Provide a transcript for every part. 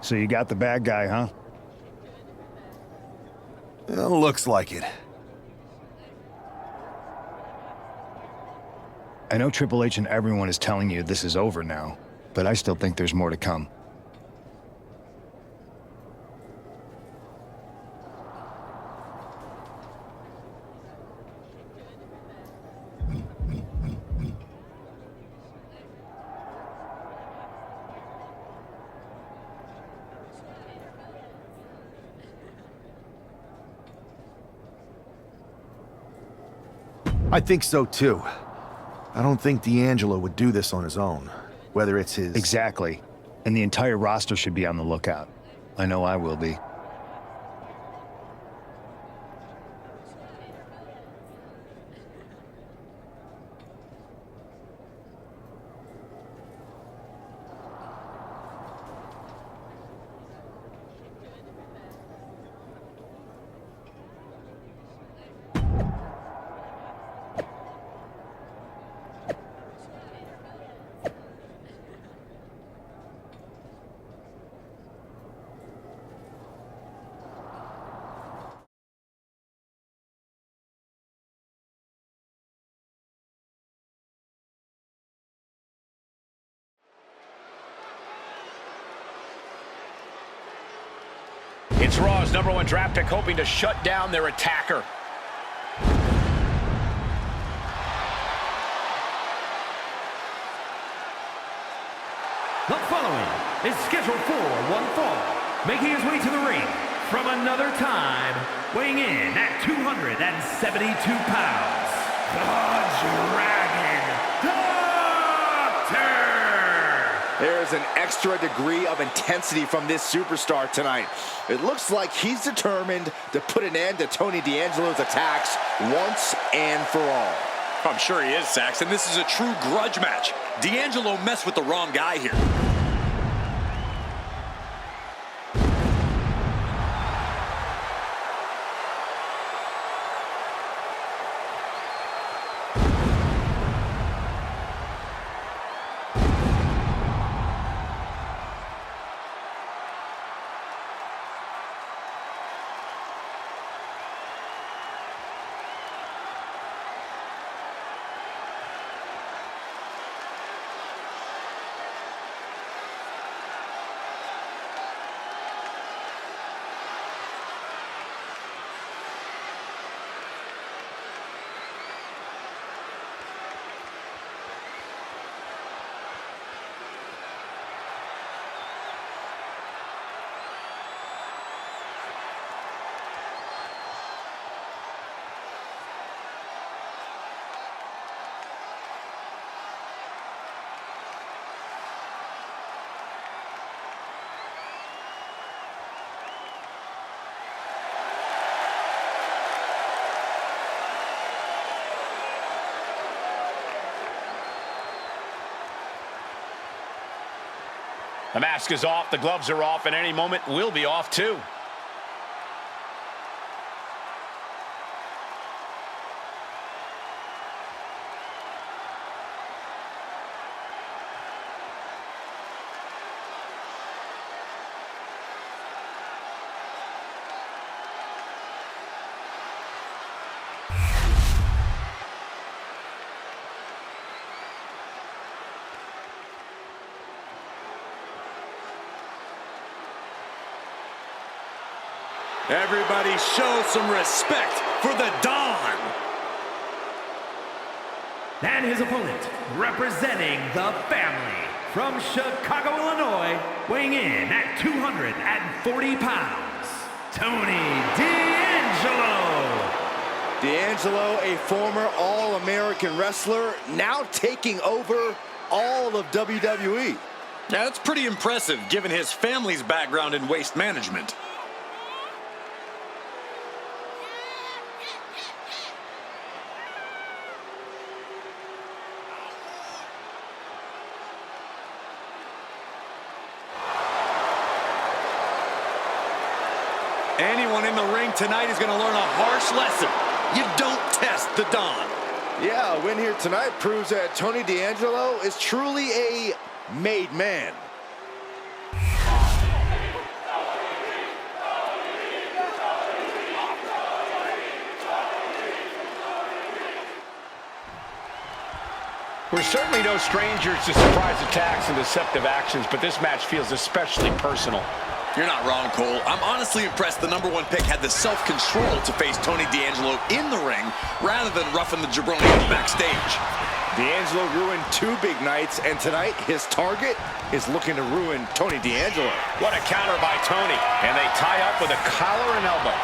So you got the bad guy, huh? Looks like it. I know Triple H and everyone is telling you this is over now, but I still think there's more to come. I think so, too. I don't think D'Angelo would do this on his own, whether it's his... Exactly. And the entire roster should be on the lookout. I know I will be. It's Raw's #1 draft pick hoping to shut down their attacker. The following is scheduled for one fall, making his way to the ring from another time, weighing in at 272 pounds, the Dragon Doctor! There's an extra degree of intensity from this superstar tonight. It looks like he's determined to put an end to Tony D'Angelo's attacks once and for all. I'm sure he is, Saxon. This is a true grudge match. D'Angelo messed with the wrong guy here. The mask is off, the gloves are off, and any moment we'll be off too. Everybody show some respect for the Don. And his opponent, representing the family, from Chicago, Illinois, weighing in at 240 pounds, Tony D'Angelo. D'Angelo, a former All-American wrestler, now taking over all of WWE. Yeah, that's pretty impressive given his family's background in waste management. Anyone in the ring tonight is going to learn a harsh lesson. You don't test the Don. Yeah, a win here tonight proves that Tony D'Angelo is truly a made man. We're certainly no strangers to surprise attacks and deceptive actions, but this match feels especially personal. You're not wrong, Cole. I'm honestly impressed the #1 pick had the self-control to face Tony D'Angelo in the ring rather than roughing the jabroni up backstage. D'Angelo ruined 2 big nights, and tonight his target is looking to ruin Tony D'Angelo. What a counter by Tony, and they tie up with a collar and elbow.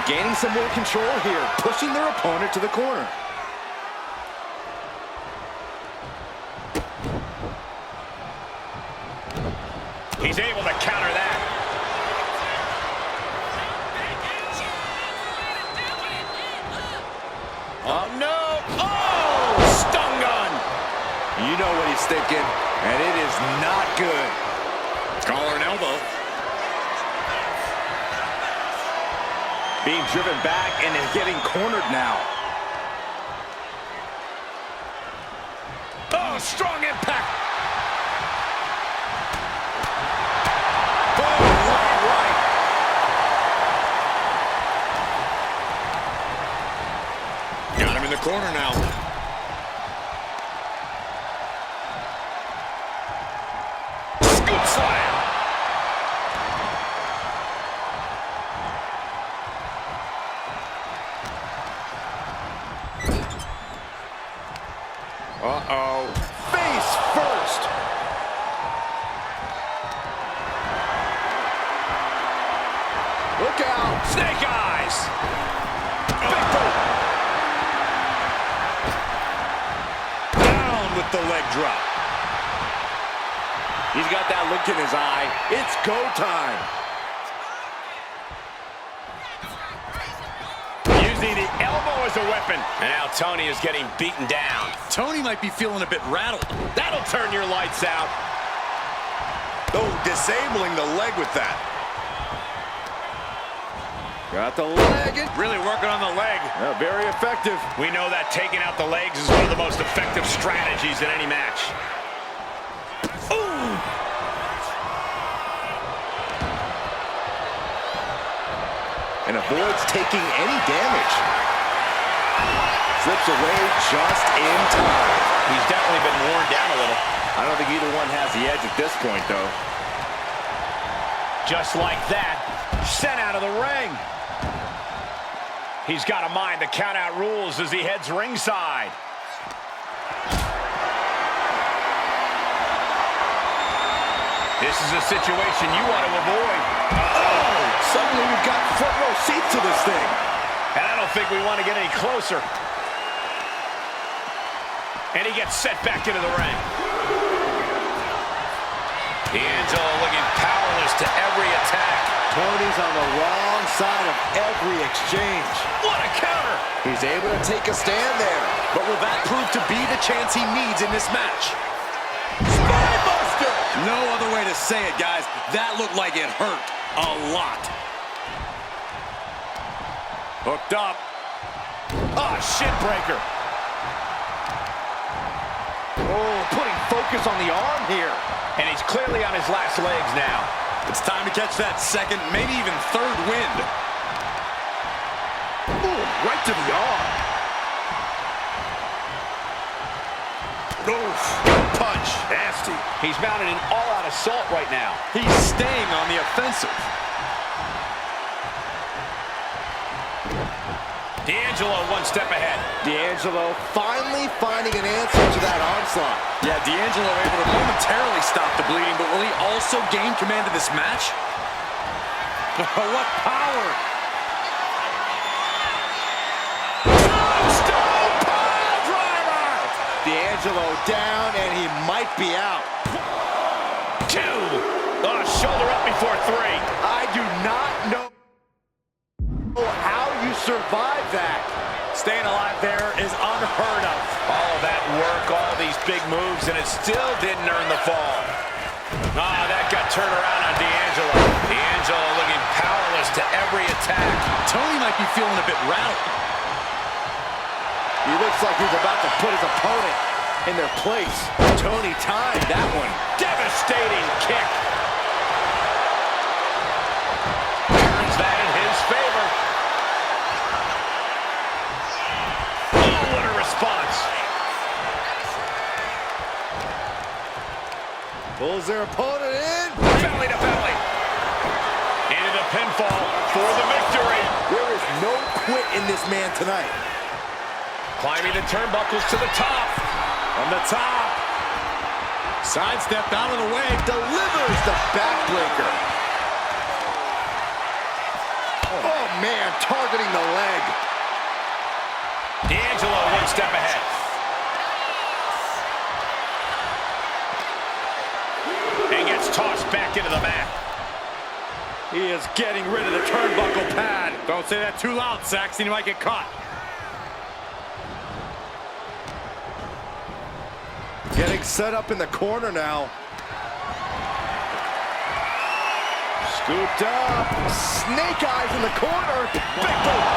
Gaining some more control here, pushing their opponent to the corner. He's able to counter that. Oh, no! Oh! Stun gun! You know what he's thinking, and it is not good. Collar and elbow. Being driven back and getting cornered now. Oh, strong impact! Got him in the corner now. Scoop slam! Uh-oh. Face first. Look out. Snake eyes! Big boot! Down with the leg drop. He's got that look in his eye. It's go time. Using the elbow as a weapon. And now Tony is getting beaten down. Tony might be feeling a bit rattled. That'll turn your lights out. Oh, disabling the leg with that. Got the leg. Really working on the leg. Yeah, very effective. We know that taking out the legs is one of the most effective strategies in any match. Ooh! And avoids taking any damage. Slips away just in time. He's definitely been worn down a little. I don't think either one has the edge at this point, though. Just like that, sent out of the ring. He's got to mind the count-out rules as he heads ringside. This is a situation you want to avoid. Oh! Suddenly we've got front row seats to this thing. And I don't think we want to get any closer. And he gets set back into the ring. D'Angelo looking powerless to every attack. Tony's on the wrong side of every exchange. What a counter! He's able to take a stand there. But will that prove to be the chance he needs in this match? Spinebuster! No other way to say it, guys. That looked like it hurt a lot. Hooked up. Ah, shin breaker. Oh, putting focus on the arm here. And he's clearly on his last legs now. It's time to catch that second, maybe even third wind. Ooh, right to the arm. Oof. Punch. Nasty. He's mounted an all-out assault right now. He's staying on the offensive. D'Angelo one step ahead. D'Angelo finally finding an answer to that onslaught. Yeah, D'Angelo able to momentarily stop the bleeding, but will he also gain command of this match? What power! Tombstone pile driver! D'Angelo down, and he might be out. 2. Oh, shoulder up before 3. I do not know how you survive that. Staying alive there is unheard of. All of that work, all these big moves, and it still didn't earn the fall. Ah, that got turned around on D'Angelo. D'Angelo looking powerless to every attack. Tony might be feeling a bit rattled. He looks like he's about to put his opponent in their place. Tony timed that one. Devastating kick. Turns that in his favor. Oh, what a response. Pulls their opponent in. Belly to belly. Into the pinfall for the victory. There is no quit in this man tonight. Climbing the turnbuckles to the top. From the top. Sidestepped out of the way. Delivers the backbreaker. Oh, man. Targeting the leg. D'Angelo one step ahead. And gets tossed back into the mat. He is getting rid of the turnbuckle pad. Don't say that too loud, Saxton. You might get caught. Getting set up in the corner now. Scooped up. Snake eyes in the corner. Big boot.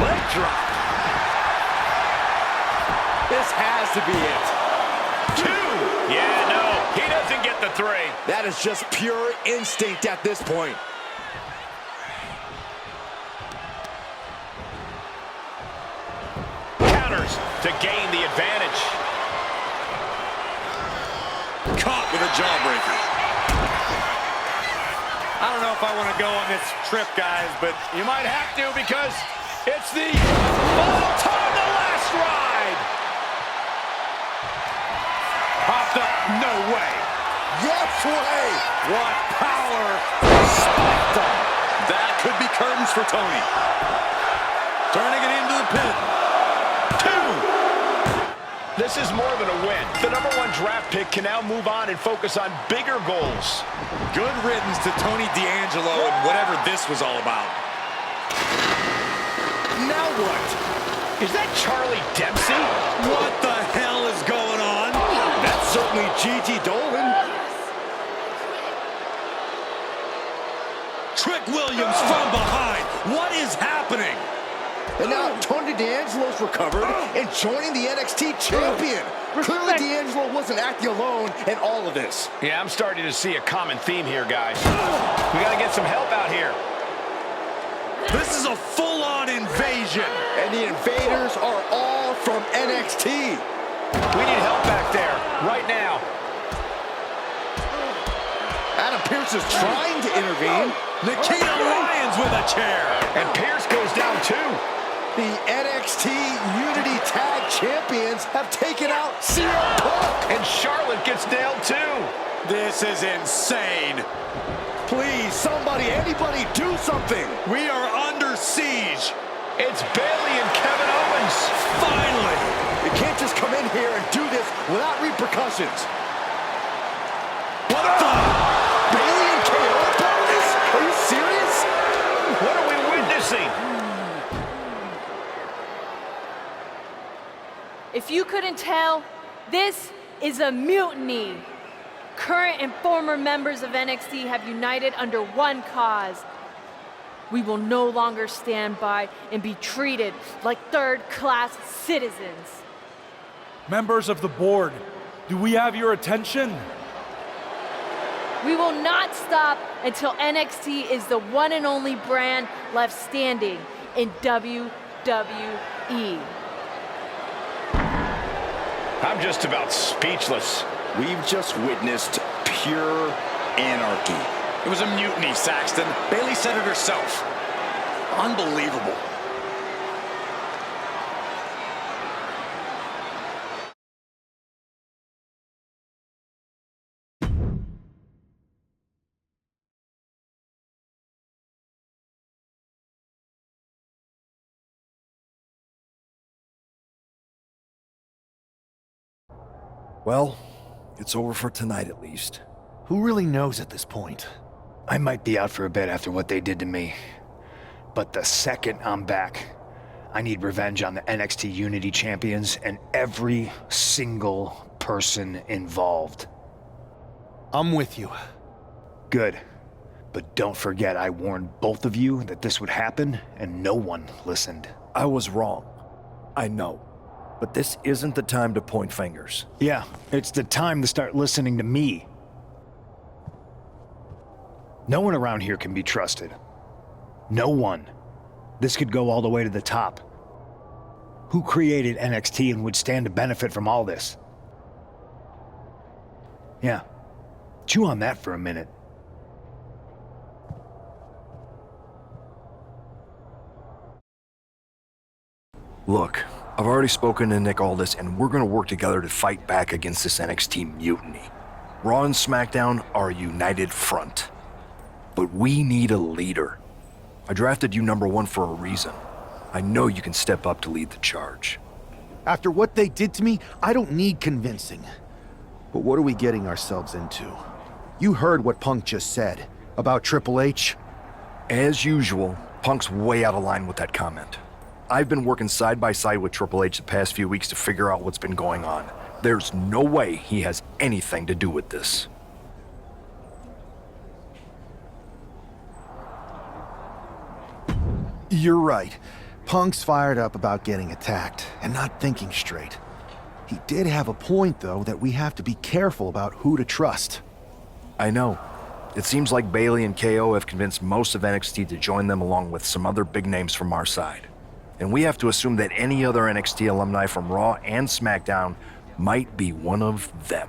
Leg drop. This has to be it. 2. Yeah, no. He doesn't get the 3. That is just pure instinct at this point. Counters to gain the advantage. Caught with a jawbreaker. I don't know if I want to go on this trip, guys, but You might have to because it's the final time, the last ride. popped up. No way. Yes way. What power. Spiked him. That could be curtains for Tony. Turning it into the pin. 2. This is more than a win. The #1 draft pick can now move on and focus on bigger goals. Good riddance to Tony D'Angelo and whatever this was all about. Now what? Is that Charlie Dempsey? What the hell is going on? That's certainly Gigi Dolan. Trick Williams from behind. What is happening? And now Tony D'Angelo's recovered and joining the NXT champion. Clearly D'Angelo wasn't acting alone in all of this. Yeah, I'm starting to see a common theme here, guys. We got to get some help out here. This is a full-on invasion. And the invaders are all from NXT. We need help back there, right now. Adam Pearce is trying to intervene. Nikita Lyons with a chair. And Pierce goes down too. The NXT Unity Tag Champions have taken out CM Punk. And Charlotte gets nailed too. This is insane. Please, somebody, anybody, do something. We are under siege. It's Bayley and Kevin Owens. Finally. You can't just come in here and do this without repercussions. What the? Bayley and KO about this? Are you serious? What are we witnessing? If you couldn't tell, this is a mutiny. Current and former members of NXT have united under one cause. We will no longer stand by and be treated like third-class citizens. Members of the board, do we have your attention? We will not stop until NXT is the one and only brand left standing in WWE. I'm just about speechless. We've just witnessed pure anarchy. It was a mutiny, Saxton. Bayley said it herself. Unbelievable. Well, it's over for tonight at least. Who really knows at this point? I might be out for a bit after what they did to me. But the second I'm back, I need revenge on the NXT Unity Champions and every single person involved. I'm with you. Good. But don't forget I warned both of you that this would happen, and no one listened. I was wrong. I know. But this isn't the time to point fingers. Yeah, it's the time to start listening to me. No one around here can be trusted. No one. This could go all the way to the top. Who created NXT and would stand to benefit from all this? Yeah. Chew on that for a minute. Look, I've already spoken to Nick Aldis, and we're gonna work together to fight back against this NXT mutiny. Raw and SmackDown are a united front. But we need a leader. I drafted you #1 for a reason. I know you can step up to lead the charge. After what they did to me, I don't need convincing. But what are we getting ourselves into? You heard what Punk just said about Triple H. As usual, Punk's way out of line with that comment. I've been working side by side with Triple H the past few weeks to figure out what's been going on. There's no way he has anything to do with this. You're right. Punk's fired up about getting attacked and not thinking straight. He did have a point, though, that we have to be careful about who to trust. I know. It seems like Bayley and KO have convinced most of NXT to join them along with some other big names from our side. And we have to assume that any other NXT alumni from Raw and SmackDown might be one of them.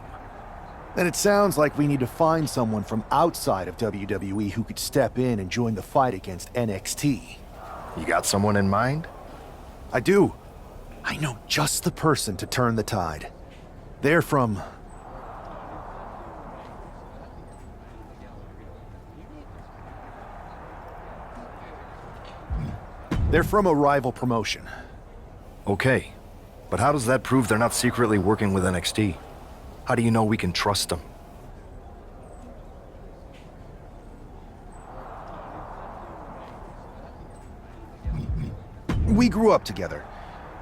Then it sounds like we need to find someone from outside of WWE who could step in and join the fight against NXT. You got someone in mind? I do. I know just the person to turn the tide. They're from... They're from a rival promotion. Okay, but how does that prove they're not secretly working with NXT? How do you know we can trust them? We grew up together.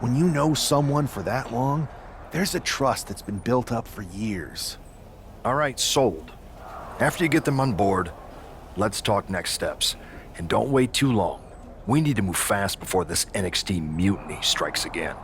When you know someone for that long, there's a trust that's been built up for years. All right, sold. After you get them on board, let's talk next steps. And don't wait too long. We need to move fast before this NXT mutiny strikes again.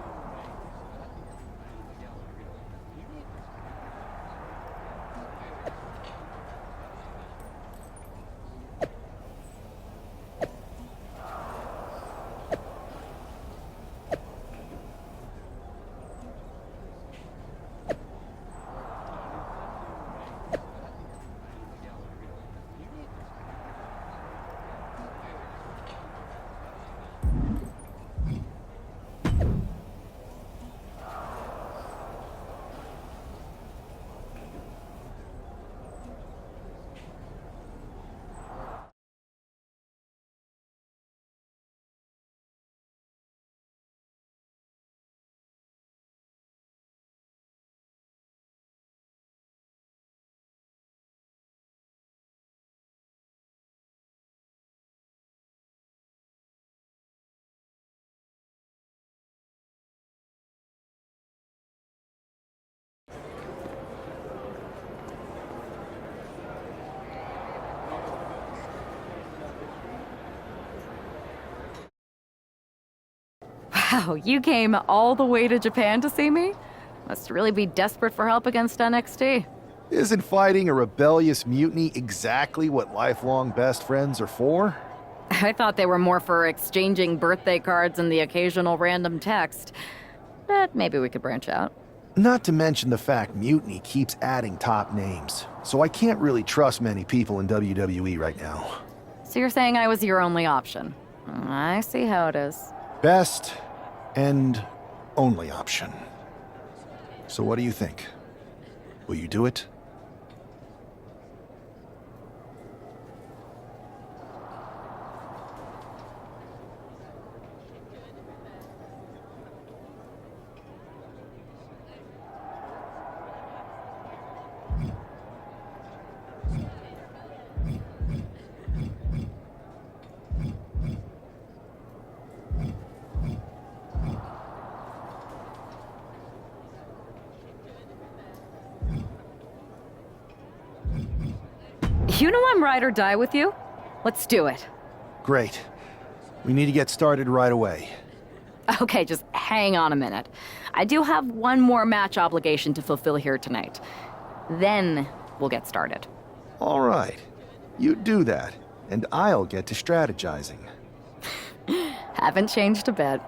Wow, you came all the way to Japan to see me? Must really be desperate for help against NXT. Isn't fighting a rebellious mutiny exactly what lifelong best friends are for? I thought they were more for exchanging birthday cards and the occasional random text. But maybe we could branch out. Not to mention the fact Mutiny keeps adding top names, so I can't really trust many people in WWE right now. So you're saying I was your only option? I see how it is. Best and only option. So what do you think? Will you do it? You know I'm ride or die with you. Let's do it. Great. We need to get started right away. Okay, just hang on a minute. I do have one more match obligation to fulfill here tonight. Then we'll get started. All right. You do that, and I'll get to strategizing. Haven't changed a bit.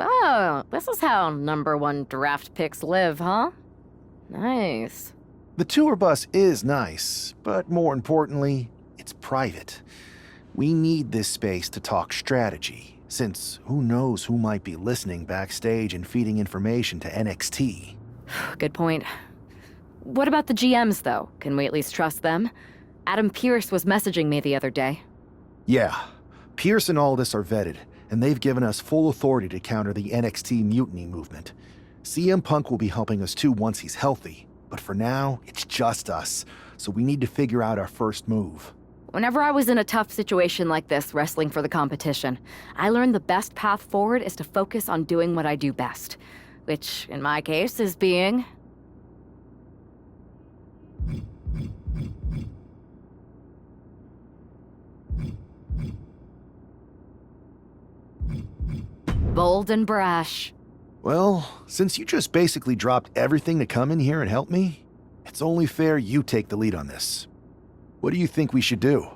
So, this is how #1 draft picks live, huh? Nice. The tour bus is nice, but more importantly, it's private. We need this space to talk strategy, since who knows who might be listening backstage and feeding information to NXT. Good point. What about the GMs, though? Can we at least trust them? Adam Pearce was messaging me the other day. Yeah, Pierce and Aldis are vetted, and they've given us full authority to counter the NXT mutiny movement. CM Punk will be helping us too once he's healthy, but for now, it's just us, so we need to figure out our first move. Whenever I was in a tough situation like this, wrestling for the competition, I learned the best path forward is to focus on doing what I do best, which, in my case, is being... bold and brash. Well, since you just basically dropped everything to come in here and help me, it's only fair you take the lead on this. What do you think we should do?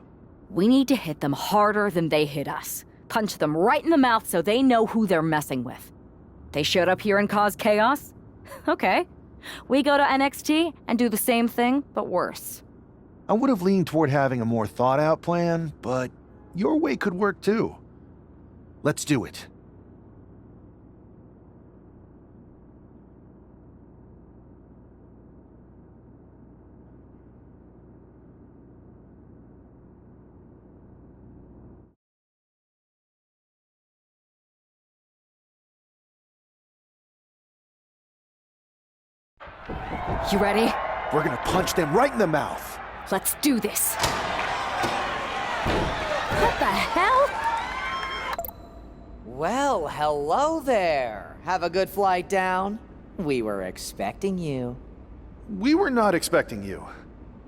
We need to hit them harder than they hit us. Punch them right in the mouth so they know who they're messing with. They showed up here and caused chaos? Okay. We go to NXT and do the same thing, but worse. I would have leaned toward having a more thought-out plan, but your way could work too. Let's do it. You ready? We're gonna punch them right in the mouth. Let's do this. What the hell? Well, hello there. Have a good flight down? We were expecting you. We were not expecting you.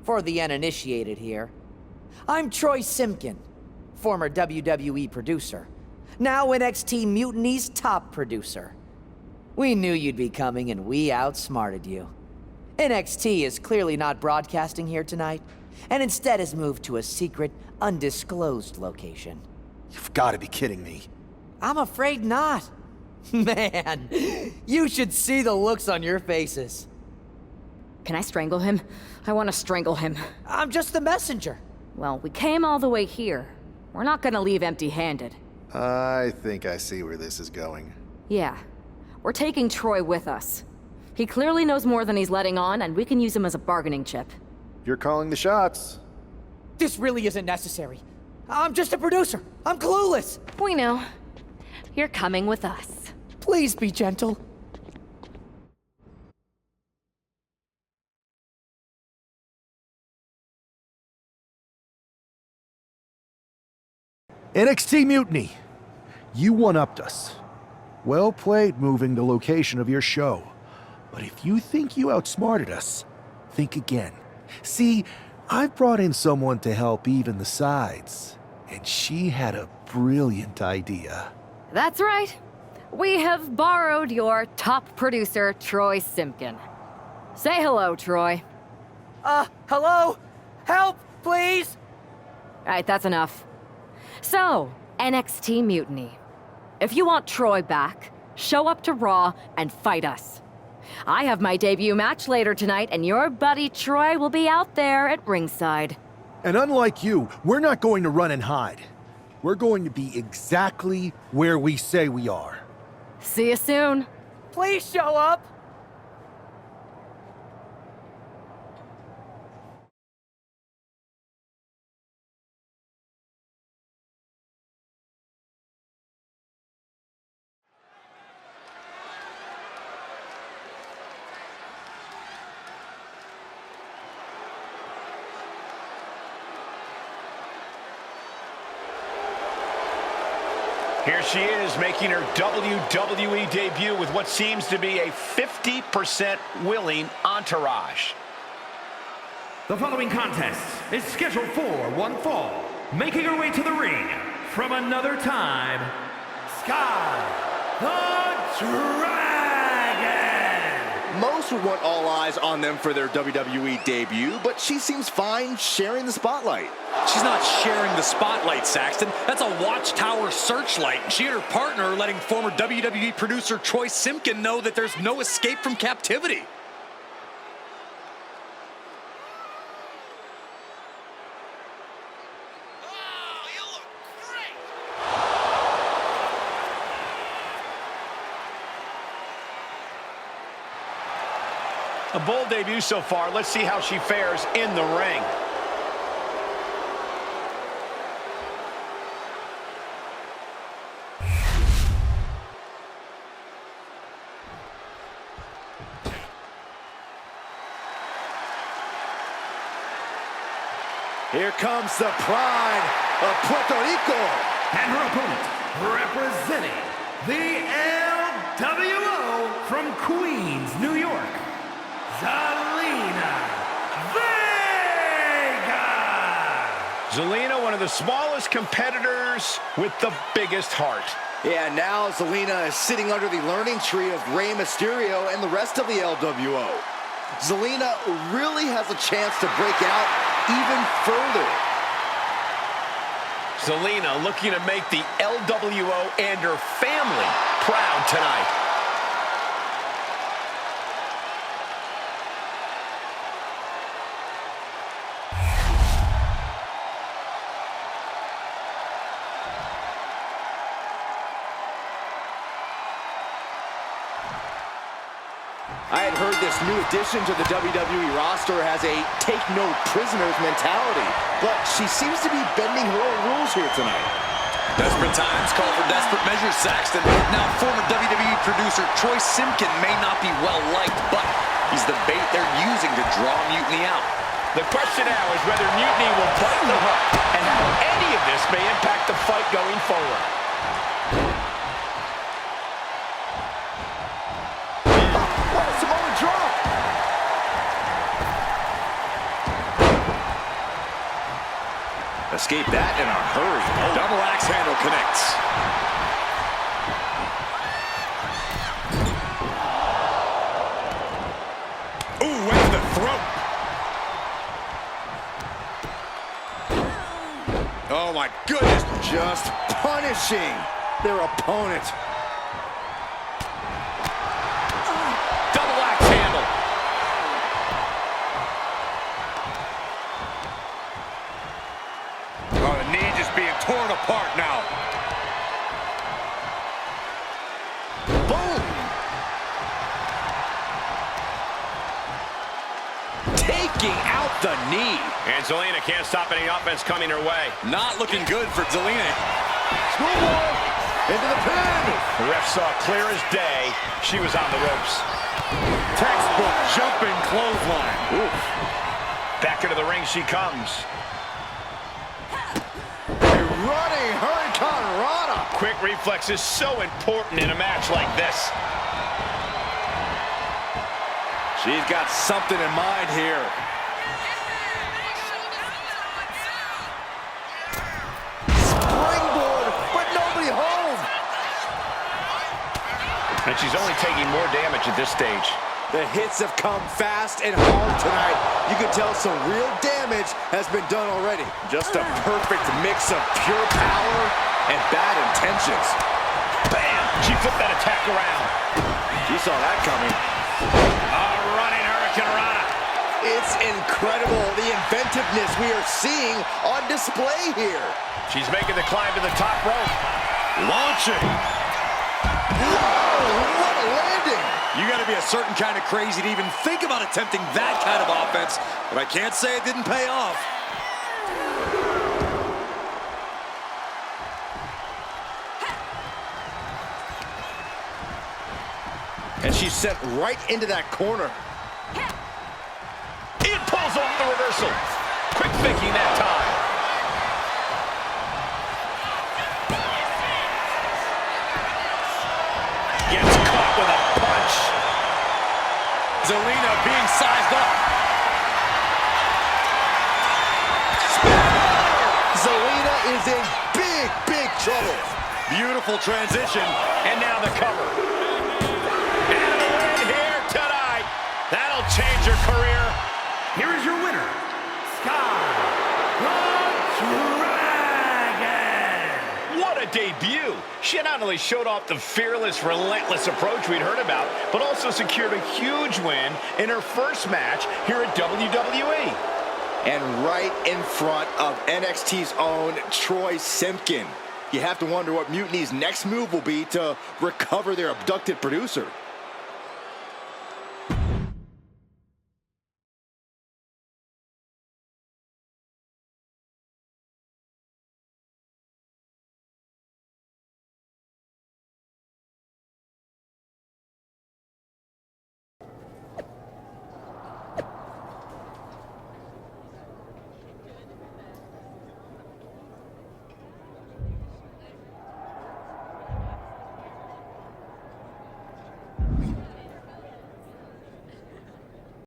For the uninitiated here, I'm Troy Simkin, former WWE producer, now NXT Mutiny's top producer. We knew you'd be coming and we outsmarted you. NXT is clearly not broadcasting here tonight, and instead has moved to a secret, undisclosed location. You've got to be kidding me. I'm afraid not. Man, you should see the looks on your faces. Can I strangle him? I want to strangle him. I'm just the messenger. Well, we came all the way here. We're not gonna leave empty-handed. I think I see where this is going. Yeah. We're taking Troy with us. He clearly knows more than he's letting on, and we can use him as a bargaining chip. You're calling the shots. This really isn't necessary. I'm just a producer. I'm clueless. We know. You're coming with us. Please be gentle. NXT Mutiny. You one-upped us. Well played moving the location of your show. But if you think you outsmarted us, think again. See, I've brought in someone to help even the sides, and she had a brilliant idea. That's right. We have borrowed your top producer, Troy Simkin. Say hello, Troy. Hello? Help, please? All right, that's enough. So, NXT Mutiny. If you want Troy back, show up to Raw and fight us. I have my debut match later tonight, and your buddy Troy will be out there at ringside. And unlike you, we're not going to run and hide. We're going to be exactly where we say we are. See you soon. Please show up. Here she is, making her WWE debut with what seems to be a 50% willing entourage. The following contest is scheduled for one fall. Making her way to the ring from another time, Sky the Dragon! Most would want all eyes on them for their WWE debut, but she seems fine sharing the spotlight. She's not sharing the spotlight, Saxton. That's a watchtower searchlight. She and her partner are letting former WWE producer Troy Simpkin know that there's no escape from captivity. A bold debut so far. Let's see how she fares in the ring. Here comes the pride of Puerto Rico. And her opponent, representing the LWO from Queens, New York, Zelina Vega! Zelina, one of the smallest competitors with the biggest heart. Yeah, now Zelina is sitting under the learning tree of Rey Mysterio and the rest of the LWO. Zelina really has a chance to break out even further. Zelina looking to make the LWO and her family proud tonight. I had heard this new addition to the WWE roster has a take-no-prisoners mentality, but she seems to be bending her own rules here tonight. Desperate times call for desperate measures, Saxton. Now, former WWE producer Troy Simpkin may not be well-liked, but he's the bait they're using to draw Mutiny out. The question now is whether Mutiny will bite the hook and how any of this may impact the fight going forward. Escape that in a hurry. Oh. Double axe handle connects. Ooh, went to the throat. Oh my goodness. Just punishing their opponent. Double axe handle. Oh, the knee just being torn apart now. Boom! Taking out the knee. And Zelina can't stop any offense coming her way. Not looking good for Zelina. Schoolboy into the pin. The ref saw clear as day she was on the ropes. Textbook jumping clothesline. Oof. Back into the ring she comes. Running Hurricane Rana. Quick reflex is so important in a match like this. She's got something in mind here. Springboard, but nobody home. And she's only taking more damage at this stage. The hits have come fast and hard tonight. You can tell some real damage has been done already. Just a perfect mix of pure power and bad intentions. Bam! She flipped that attack around. You saw that coming. Running Hurricane Rana. It's incredible, the inventiveness we are seeing on display here. She's making the climb to the top rope. Launching. Whoa, what a landing. You got to be a certain kind of crazy to even think about attempting that kind of offense, but I can't say it didn't pay off. And she's sent right into that corner. It pulls off the reversal. Quick thinking that time. Gets caught with a punch. Zelina being sized up. Zelina is in big, big trouble. Beautiful transition. And now the cover. And a win here tonight. here is your winner, Sky the Dragon. What a debut! She not only showed off the fearless, relentless approach we'd heard about, but also secured a huge win in her first match here at WWE. And right in front of NXT's own Troy Simpkin. You have to wonder what Mutiny's next move will be to recover their abducted producer.